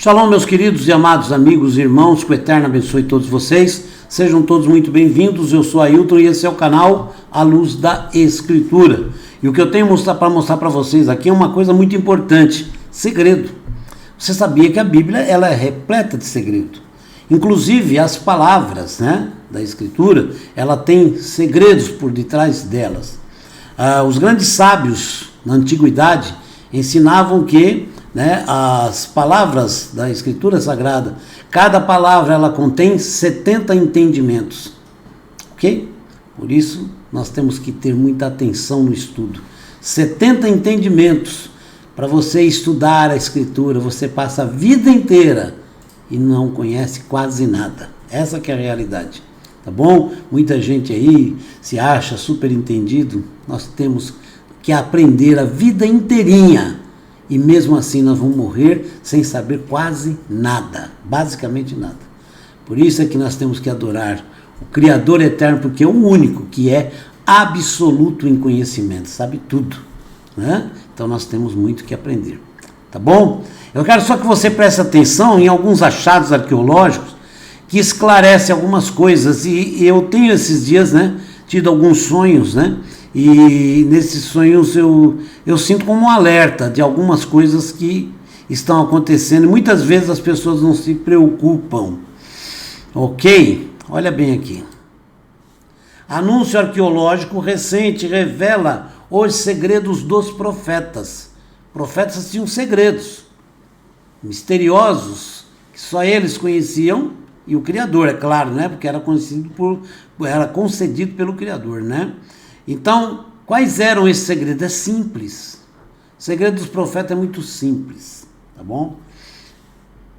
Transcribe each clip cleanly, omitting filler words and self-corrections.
Shalom, meus queridos e amados amigos e irmãos, que o Eterno abençoe todos vocês. Sejam todos muito bem-vindos. Eu sou Ailton e esse é o canal A Luz da Escritura. E o que eu tenho para mostrar para vocês aqui é uma coisa muito importante: segredo. Você sabia que a Bíblia ela é repleta de segredo? Inclusive as palavras, da Escritura, ela tem segredos por detrás delas. Os grandes sábios na antiguidade ensinavam que as palavras da Escritura Sagrada, cada palavra ela contém 70 entendimentos, ok? Por isso nós temos que ter muita atenção no estudo. 70 entendimentos. Para você estudar a Escritura, você passa a vida inteira e não conhece quase nada. Essa que é a realidade, tá bom? Muita gente aí se acha super entendido. Nós temos que aprender a vida inteirinha. E mesmo assim nós vamos morrer sem saber quase nada, basicamente nada. Por isso é que nós temos que adorar o Criador Eterno, porque é o único que é absoluto em conhecimento, sabe tudo, Então nós temos muito que aprender, tá bom? Eu quero só que você preste atenção em alguns achados arqueológicos que esclarecem algumas coisas, e eu tenho esses dias, tido alguns sonhos, e nesses sonhos eu sinto como um alerta de algumas coisas que estão acontecendo. Muitas vezes as pessoas não se preocupam. Ok? Olha bem aqui. Anúncio arqueológico recente revela os segredos dos profetas. Profetas tinham segredos misteriosos que só eles conheciam, e o Criador, é claro, porque era concedido pelo Criador, Então, quais eram esses segredos? É simples. O segredo dos profetas é muito simples, tá bom?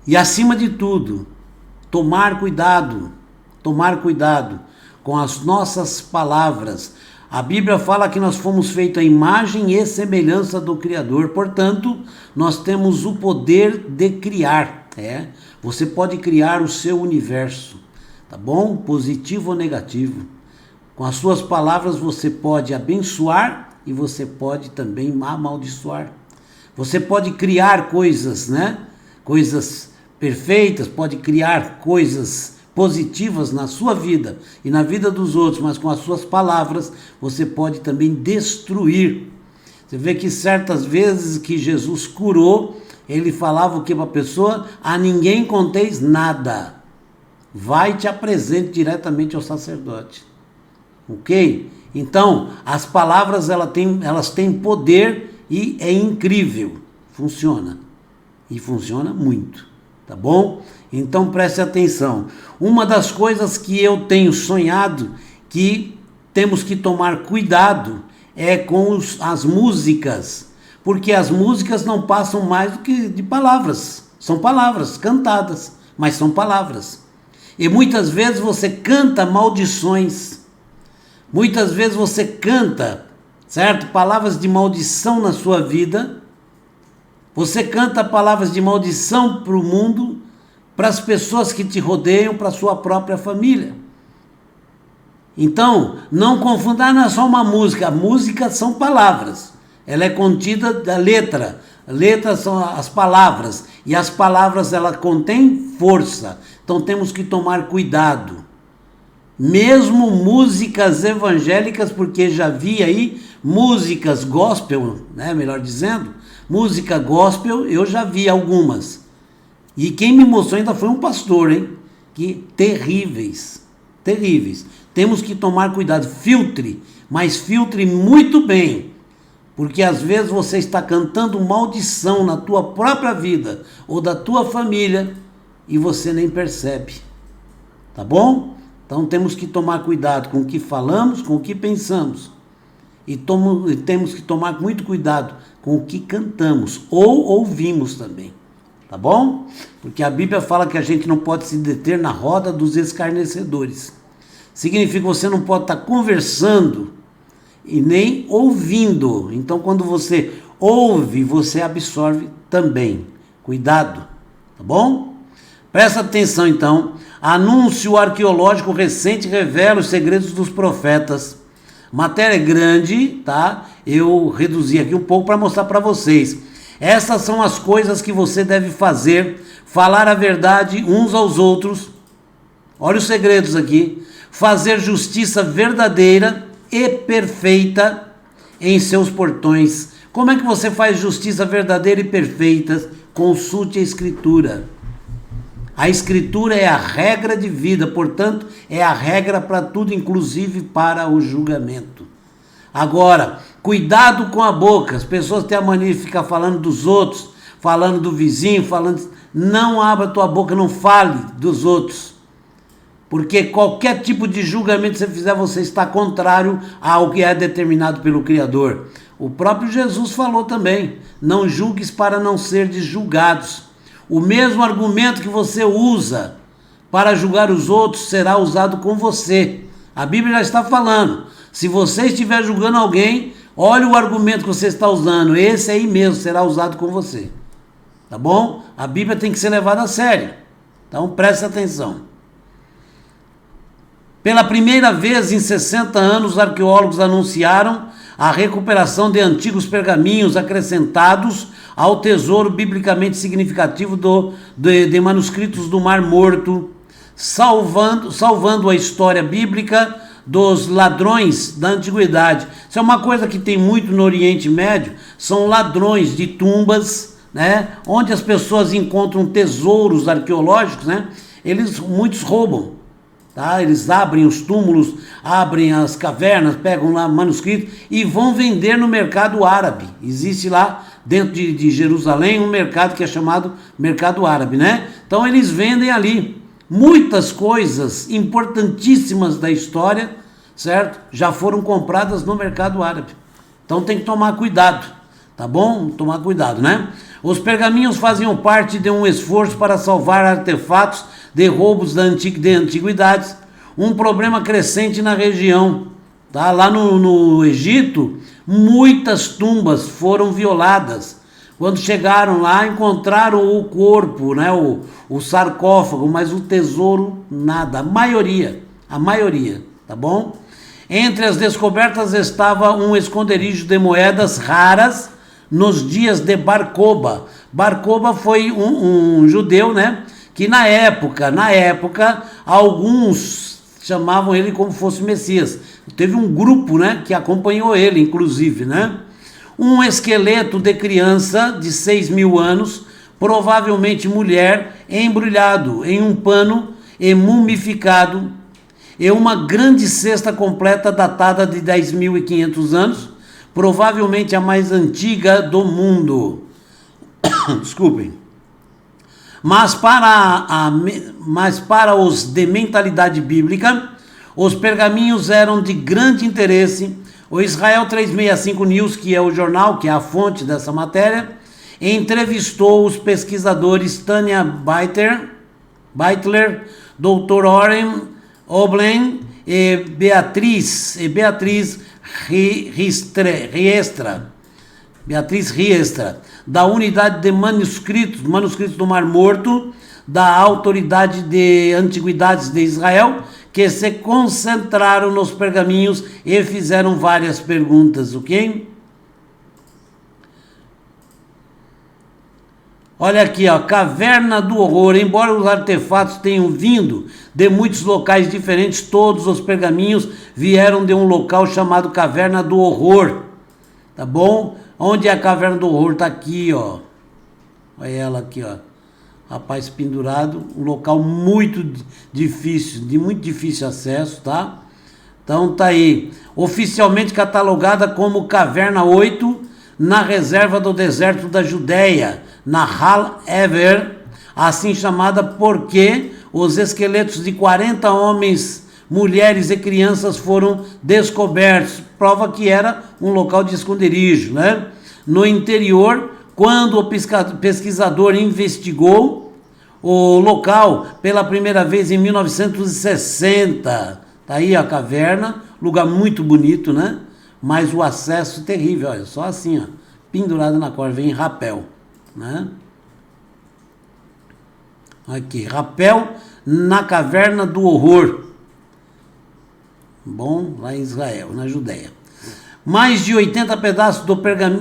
E acima de tudo, tomar cuidado com as nossas palavras. A Bíblia fala que nós fomos feitos à imagem e semelhança do Criador, portanto, nós temos o poder de criar, Você pode criar o seu universo, tá bom? Positivo ou negativo. Com as suas palavras você pode abençoar e você pode também amaldiçoar. Você pode criar coisas, Coisas perfeitas, pode criar coisas positivas na sua vida e na vida dos outros, mas com as suas palavras você pode também destruir. Você vê que certas vezes que Jesus curou, ele falava o que para a pessoa? A ninguém conteis nada. Vai e te apresente diretamente ao sacerdote. Ok? Então, as palavras elas têm poder e é incrível. Funciona. E funciona muito. Tá bom? Então, preste atenção. Uma das coisas que eu tenho sonhado que temos que tomar cuidado é com as músicas. Porque as músicas não passam mais do que de palavras. São palavras cantadas, mas são palavras. E muitas vezes você canta maldições. Muitas vezes você canta, certo? Palavras de maldição na sua vida. Você canta palavras de maldição para o mundo, para as pessoas que te rodeiam, para a sua própria família. Então, não confunda, não é só uma música. A música são palavras. Ela é contida da letra. Letras são as palavras. E as palavras, ela contêm força. Então, temos que tomar cuidado. Mesmo músicas evangélicas, porque já vi aí músicas gospel, melhor dizendo, música gospel, eu já vi algumas. E quem me mostrou ainda foi um pastor, que terríveis. Temos que tomar cuidado, filtre, mas filtre muito bem. Porque às vezes você está cantando maldição na tua própria vida ou da tua família e você nem percebe. Tá bom? Então temos que tomar cuidado com o que falamos, com o que pensamos. E temos que tomar muito cuidado com o que cantamos ou ouvimos também. Tá bom? Porque a Bíblia fala que a gente não pode se deter na roda dos escarnecedores. Significa que você não pode estar conversando e nem ouvindo. Então, quando você ouve, você absorve também. Cuidado, tá bom? Presta atenção, então. Anúncio arqueológico recente revela os segredos dos profetas. Matéria grande, tá? Eu reduzi aqui um pouco para mostrar para vocês. Essas são as coisas que você deve fazer: falar a verdade uns aos outros. Olha os segredos aqui. Fazer justiça verdadeira e perfeita em seus portões. Como é que você faz justiça verdadeira e perfeita? Consulte a Escritura. A Escritura é a regra de vida, portanto, é a regra para tudo, inclusive para o julgamento. Agora, cuidado com a boca. As pessoas têm a mania de ficar falando dos outros, falando do vizinho, falando... Não abra tua boca, não fale dos outros. Porque qualquer tipo de julgamento que você fizer, você está contrário ao que é determinado pelo Criador. O próprio Jesus falou também: não julgues para não seres julgados. O mesmo argumento que você usa para julgar os outros será usado com você. A Bíblia já está falando. Se você estiver julgando alguém, olha o argumento que você está usando. Esse aí mesmo será usado com você. Tá bom? A Bíblia tem que ser levada a sério. Então preste atenção. Pela primeira vez em 60 anos, os arqueólogos anunciaram a recuperação de antigos pergaminhos acrescentados ao tesouro biblicamente significativo de manuscritos do Mar Morto, salvando a história bíblica dos ladrões da antiguidade. Isso é uma coisa que tem muito no Oriente Médio, são ladrões de tumbas, né, onde as pessoas encontram tesouros arqueológicos, né, muitos roubam. Tá? Eles abrem os túmulos, abrem as cavernas, pegam lá manuscritos e vão vender no mercado árabe. Existe lá dentro de Jerusalém um mercado que é chamado mercado árabe, né? Então eles vendem ali muitas coisas importantíssimas da história, certo? Já foram compradas no mercado árabe. Então tem que tomar cuidado, tá bom? Tomar cuidado, né? Os pergaminhos faziam parte de um esforço para salvar artefatos de roubos de antiguidades, um problema crescente na região. Tá? Lá no Egito, muitas tumbas foram violadas. Quando chegaram lá, encontraram o corpo, né? o sarcófago, mas o tesouro nada, a maioria, tá bom? Entre as descobertas estava um esconderijo de moedas raras nos dias de Bar Kokhba. Bar Kokhba foi um judeu, né? Que na época, alguns chamavam ele como fosse Messias. Teve um grupo, né, que acompanhou ele, inclusive, né? Um esqueleto de criança de 6.000 anos, provavelmente mulher, embrulhado em um pano e mumificado, e uma grande cesta completa datada de 10.500 anos, provavelmente a mais antiga do mundo. Desculpem. Mas para os de mentalidade bíblica, os pergaminhos eram de grande interesse. O Israel 365 News, que é o jornal, que é a fonte dessa matéria, entrevistou os pesquisadores Tanya Beitler, Dr. Oren Oblen e Beatriz Riestra, da unidade de manuscritos do Mar Morto, da Autoridade de Antiguidades de Israel, que se concentraram nos pergaminhos e fizeram várias perguntas, ok? Olha aqui, ó, Caverna do Horror. Embora os artefatos tenham vindo de muitos locais diferentes, todos os pergaminhos vieram de um local chamado Caverna do Horror, tá bom? Onde é a Caverna do Horror? Tá aqui, ó. Olha ela aqui, ó. Rapaz pendurado, um local muito difícil, de muito difícil acesso, tá? Então tá aí. Oficialmente catalogada como Caverna 8, na reserva do deserto da Judéia, na Hal Ever, assim chamada porque os esqueletos de 40 homens, mulheres e crianças foram descobertos. Prova que era um local de esconderijo, né? No interior, quando o pesquisador investigou o local pela primeira vez em 1960. Tá aí a caverna, lugar muito bonito, né? Mas o acesso terrível, olha, só assim, ó, pendurado na corda, vem rapel, né? Aqui, rapel na Caverna do Horror. Bom, lá em Israel, na Judéia. Mais de 80 pedaços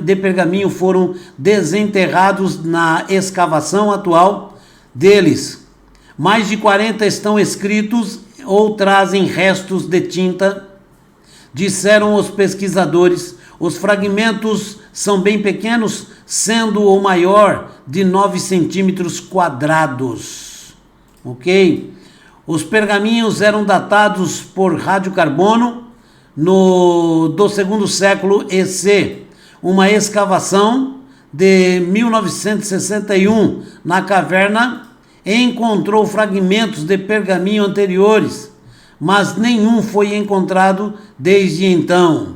de pergaminho foram desenterrados na escavação atual deles. Mais de 40 estão escritos ou trazem restos de tinta, disseram os pesquisadores. Os fragmentos são bem pequenos, sendo o maior de 9 centímetros quadrados. Ok? Os pergaminhos eram datados por radiocarbono do segundo século EC. Uma escavação de 1961 na caverna encontrou fragmentos de pergaminho anteriores, mas nenhum foi encontrado desde então.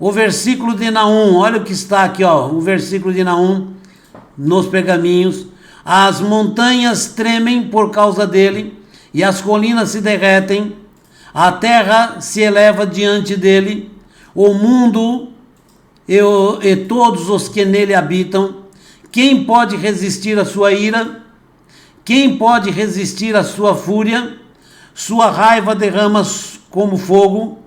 O versículo de Naum, olha o que está aqui, ó, o versículo de Naum nos pergaminhos. As montanhas tremem por causa dele, e as colinas se derretem, a terra se eleva diante dele, o mundo e todos os que nele habitam. Quem pode resistir à sua ira? Quem pode resistir à sua fúria? Sua raiva derrama como fogo,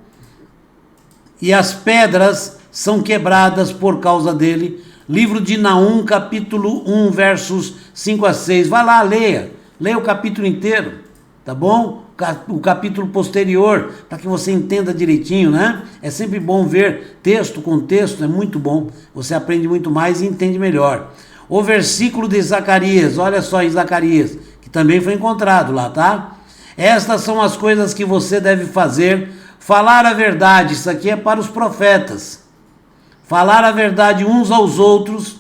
e as pedras são quebradas por causa dele. Livro de Naum, capítulo 1, versos 5 a 6. Vai lá, leia o capítulo inteiro, tá bom? O capítulo posterior, para que você entenda direitinho, né? É sempre bom ver texto com texto, é muito bom. Você aprende muito mais e entende melhor. O versículo de Zacarias, olha só em Zacarias, que também foi encontrado lá, tá? Estas são as coisas que você deve fazer. Falar a verdade, isso aqui é para os profetas. Falar a verdade uns aos outros,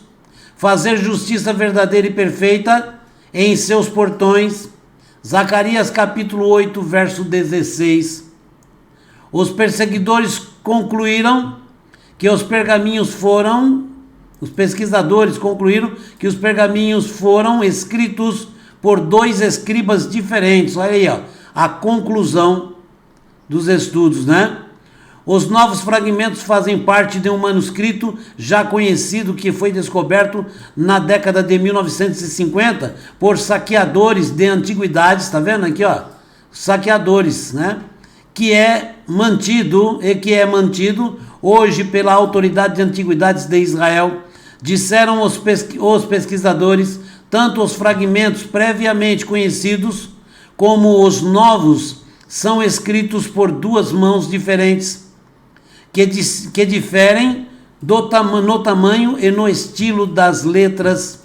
fazer justiça verdadeira e perfeita em seus portões. Zacarias capítulo 8, verso 16. Os perseguidores concluíram que os pesquisadores concluíram que os pergaminhos foram escritos por 2 escribas diferentes. Olha aí, ó, a conclusão dos estudos, né? Os novos fragmentos fazem parte de um manuscrito já conhecido que foi descoberto na década de 1950 por saqueadores de antiguidades, tá vendo aqui, ó? Saqueadores, né? Que é mantido hoje pela Autoridade de Antiguidades de Israel. Disseram os pesquisadores, tanto os fragmentos previamente conhecidos como os novos são escritos por 2 mãos diferentes, que diferem no tamanho e no estilo das letras.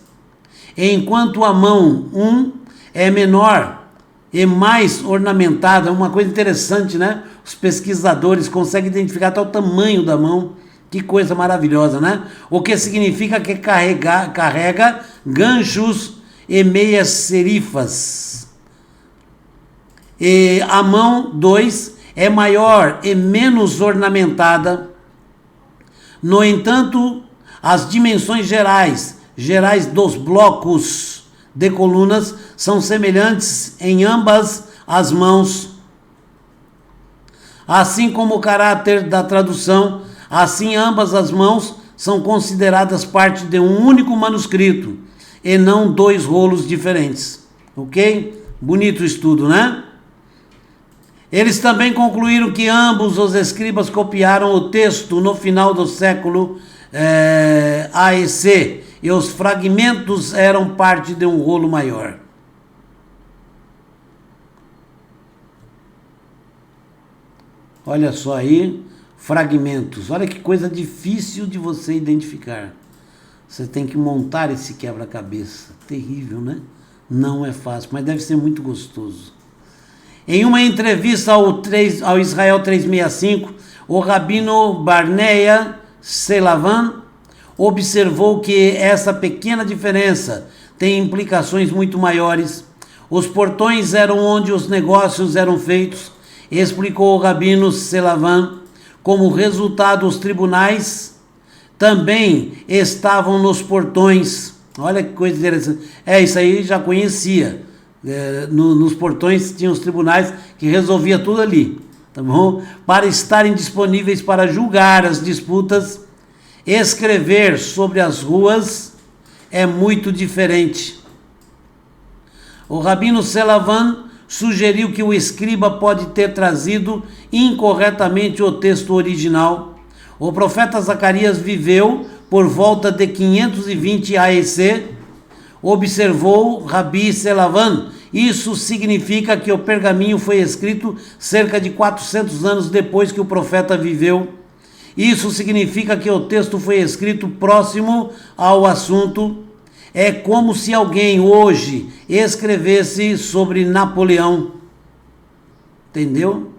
Enquanto a mão 1 é menor e mais ornamentada, uma coisa interessante, né? Os pesquisadores conseguem identificar até o tamanho da mão. Que coisa maravilhosa, né? O que significa que carrega ganchos e meias serifas. E a mão 2 é maior e menos ornamentada. No entanto, as dimensões gerais dos blocos de colunas são semelhantes em ambas as mãos. Assim como o caráter da tradução, assim ambas as mãos são consideradas parte de um único manuscrito e não 2 rolos diferentes. Ok? Bonito o estudo, né? Eles também concluíram que ambos os escribas copiaram o texto no final do século AEC, e os fragmentos eram parte de um rolo maior. Olha só aí, fragmentos. Olha que coisa difícil de você identificar. Você tem que montar esse quebra-cabeça. Terrível, né? Não é fácil, mas deve ser muito gostoso. Em uma entrevista ao Israel 365, o rabino Barnea Selavan observou que essa pequena diferença tem implicações muito maiores. Os portões eram onde os negócios eram feitos, explicou o rabino Selavan. Como resultado, os tribunais também estavam nos portões. Olha que coisa interessante. Isso aí já conhecia. Nos portões tinham os tribunais que resolvia tudo ali, tá bom? Para estarem disponíveis para julgar as disputas, escrever sobre as ruas é muito diferente. O rabino Selavan sugeriu que o escriba pode ter trazido incorretamente o texto original. O profeta Zacarias viveu por volta de 520 AEC, observou Rabi Selavan. Isso significa que o pergaminho foi escrito cerca de 400 anos depois que o profeta viveu. Isso significa que o texto foi escrito próximo ao assunto. É como se alguém hoje escrevesse sobre Napoleão. Entendeu?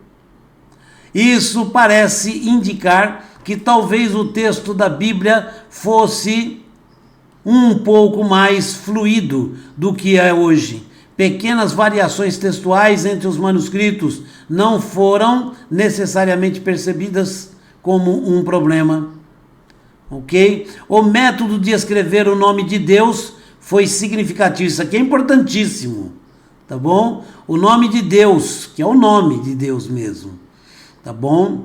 Isso parece indicar que talvez o texto da Bíblia fosse um pouco mais fluido do que é hoje. Pequenas variações textuais entre os manuscritos não foram necessariamente percebidas como um problema. Ok? O método de escrever o nome de Deus foi significativo. Isso aqui é importantíssimo. Tá bom? O nome de Deus, que é o nome de Deus mesmo. Tá bom?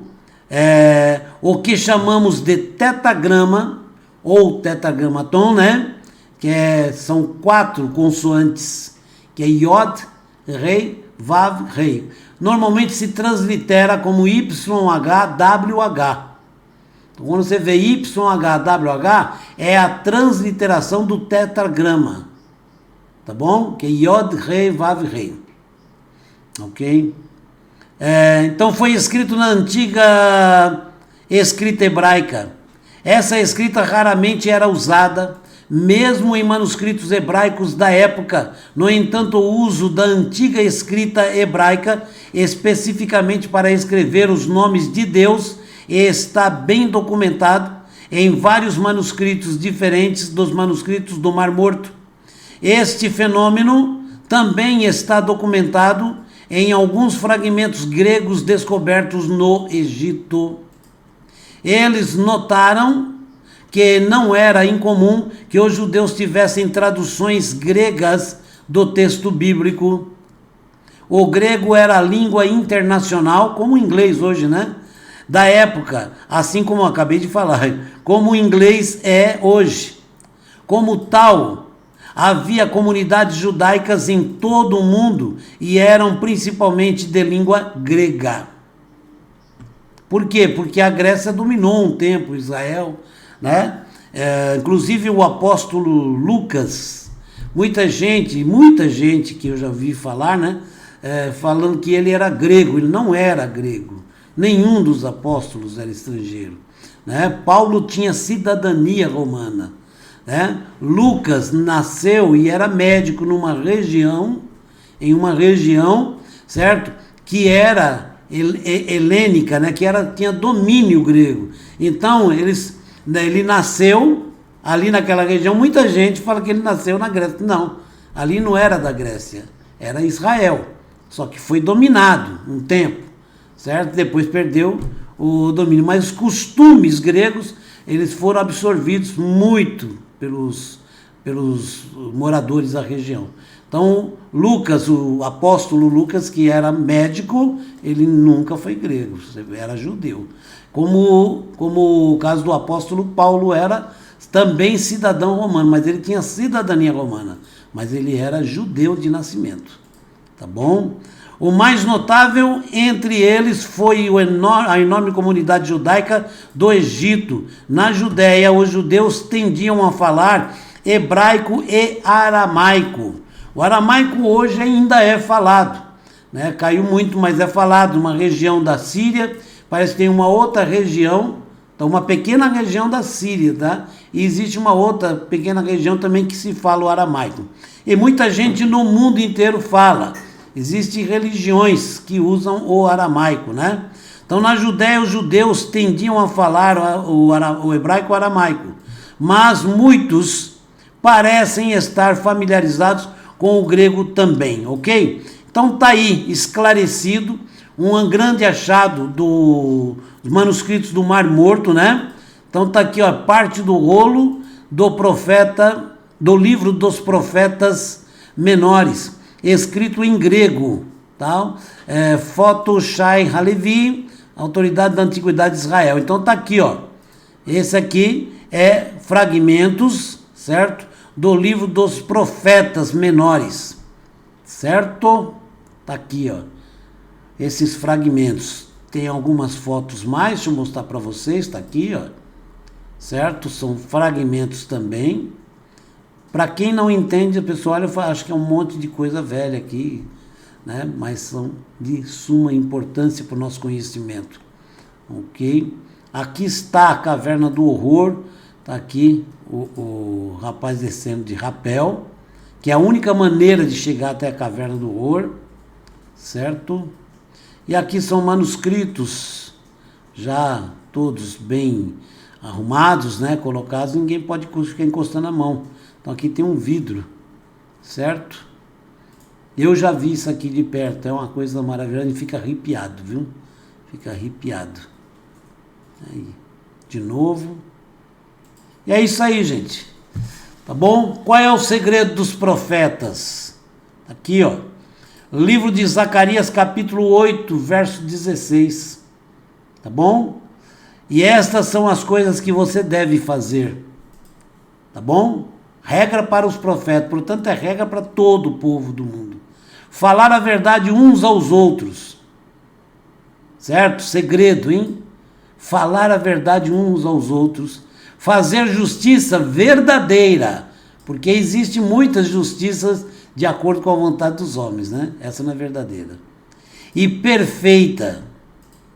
O que chamamos de tetagrama, ou tetragramaton, né? São 4 consoantes, que é Yod, Rei, Vav, Rei. Normalmente se translitera como YHWH. Então, quando você vê YHWH, é a transliteração do tetragrama. Tá bom? Que é Yod, Rei, Vav, Rei. Ok? Então foi escrito na antiga escrita hebraica. Essa escrita raramente era usada, mesmo em manuscritos hebraicos da época. No entanto, o uso da antiga escrita hebraica, especificamente para escrever os nomes de Deus, está bem documentado em vários manuscritos diferentes dos manuscritos do Mar Morto. Este fenômeno também está documentado em alguns fragmentos gregos descobertos no Egito. Eles notaram que não era incomum que os judeus tivessem traduções gregas do texto bíblico. O grego era a língua internacional, como o inglês hoje, né? Da época, assim como eu acabei de falar, como o inglês é hoje. Como tal, havia comunidades judaicas em todo o mundo e eram principalmente de língua grega. Por quê? Porque a Grécia dominou um tempo Israel, né? Inclusive o apóstolo Lucas, muita gente que eu já vi falar, né? Falando que ele era grego. Ele não era grego. Nenhum dos apóstolos era estrangeiro, né? Paulo tinha cidadania romana, né? Lucas nasceu e era médico em uma região, certo? Que era helênica, né? Tinha domínio grego. Então ele nasceu ali naquela região. Muita gente fala que ele nasceu na Grécia. Não, ali não era da Grécia, era Israel, só que foi dominado um tempo, certo? Depois perdeu o domínio, mas os costumes gregos, eles foram absorvidos muito pelos moradores da região. Então, Lucas, o apóstolo Lucas, que era médico, ele nunca foi grego, era judeu. Como o caso do apóstolo Paulo, era também cidadão romano, mas ele tinha cidadania romana, mas ele era judeu de nascimento. Tá bom? O mais notável entre eles foi a enorme comunidade judaica do Egito. Na Judéia, os judeus tendiam a falar hebraico e aramaico. O aramaico hoje ainda é falado, né? Caiu muito, mas é falado. Uma região da Síria, parece que tem uma outra região, então uma pequena região da Síria, tá? E existe uma outra pequena região também que se fala o aramaico. E muita gente no mundo inteiro fala. Existem religiões que usam o aramaico, né? Então, na Judéia, os judeus tendiam a falar o hebraico e o aramaico, mas muitos parecem estar familiarizados com o grego também, ok? Então, tá aí esclarecido um grande achado dos manuscritos do Mar Morto, né? Então, tá aqui, ó, parte do rolo do livro dos profetas menores, escrito em grego, tá? Foto Shai Halevi, Autoridade da Antiguidade de Israel. Então tá aqui, ó. Esse aqui é fragmentos, certo? Do livro dos profetas menores, certo? Tá aqui, ó. Esses fragmentos. Tem algumas fotos mais, deixa eu mostrar para vocês, tá aqui, ó. Certo? São fragmentos também. Para quem não entende, pessoal, olha, eu acho que é um monte de coisa velha aqui, né? Mas são de suma importância para o nosso conhecimento. Ok? Aqui está a Caverna do Horror. Está aqui o rapaz descendo de rapel, que é a única maneira de chegar até a Caverna do Horror, certo? E aqui são manuscritos, já todos bem arrumados, né? Colocados, ninguém pode ficar encostando a mão. Então aqui tem um vidro, certo? Eu já vi isso aqui de perto, é uma coisa maravilhosa e fica arrepiado, viu? Fica arrepiado. Aí, de novo. E é isso aí, gente. Tá bom? Qual é o segredo dos profetas? Aqui, ó. Livro de Zacarias, capítulo 8, verso 16. Tá bom? E estas são as coisas que você deve fazer. Tá bom? Regra para os profetas, portanto é regra para todo o povo do mundo. Falar a verdade uns aos outros. Certo? Segredo, hein? Falar a verdade uns aos outros. Fazer justiça verdadeira. Porque existem muitas justiças de acordo com a vontade dos homens, né? Essa não é verdadeira. E perfeita.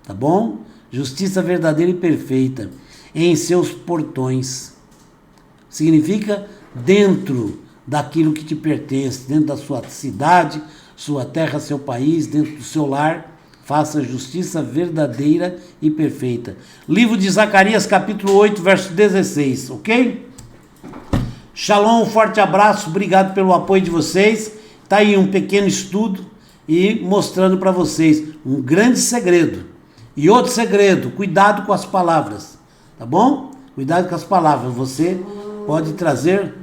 Tá bom? Justiça verdadeira e perfeita. Em seus portões. Significa dentro daquilo que te pertence, dentro da sua cidade, sua terra, seu país, dentro do seu lar, faça justiça verdadeira e perfeita. Livro de Zacarias, capítulo 8, verso 16, ok? Shalom, um forte abraço, obrigado pelo apoio de vocês. Tá aí um pequeno estudo e mostrando para vocês um grande segredo. E outro segredo, cuidado com as palavras, tá bom? Cuidado com as palavras, você pode trazer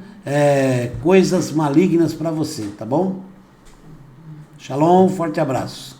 coisas malignas para você, tá bom? Shalom, forte abraço.